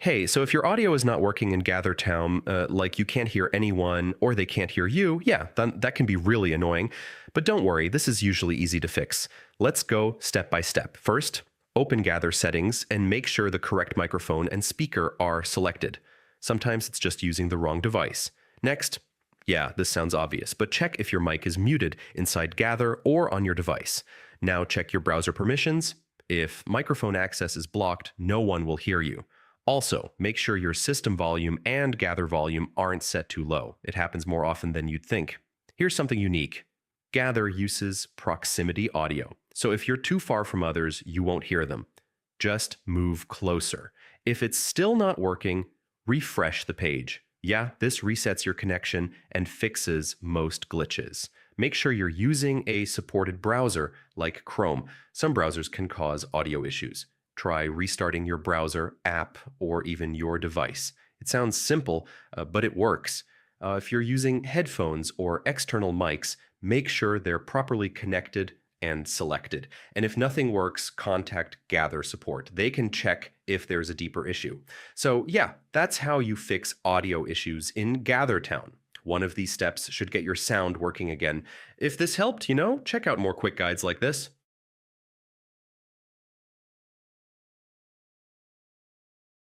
Hey, so if your audio is not working in GatherTown, like you can't hear anyone or they can't hear you, yeah, then that can be really annoying. But don't worry, this is usually easy to fix. Let's go step by step. First, open Gather settings and make sure the correct microphone and speaker are selected. Sometimes it's just using the wrong device. Next, yeah, this sounds obvious, but check if your mic is muted inside Gather or on your device. Now check your browser permissions. If microphone access is blocked, no one will hear you. Also, make sure your system volume and Gather volume aren't set too low. It happens more often than you'd think. Here's something unique. Gather uses proximity audio. So if you're too far from others, you won't hear them. Just move closer. If it's still not working, refresh the page. Yeah, this resets your connection and fixes most glitches. Make sure you're using a supported browser like Chrome. Some browsers can cause audio issues. Try restarting your browser, app, or even your device. It sounds simple, but it works. If you're using headphones or external mics, make sure they're properly connected and selected. And if nothing works, contact Gather support. They can check if there's a deeper issue. So yeah, that's how you fix audio issues in GatherTown. One of these steps should get your sound working again. If this helped, check out more quick guides like this.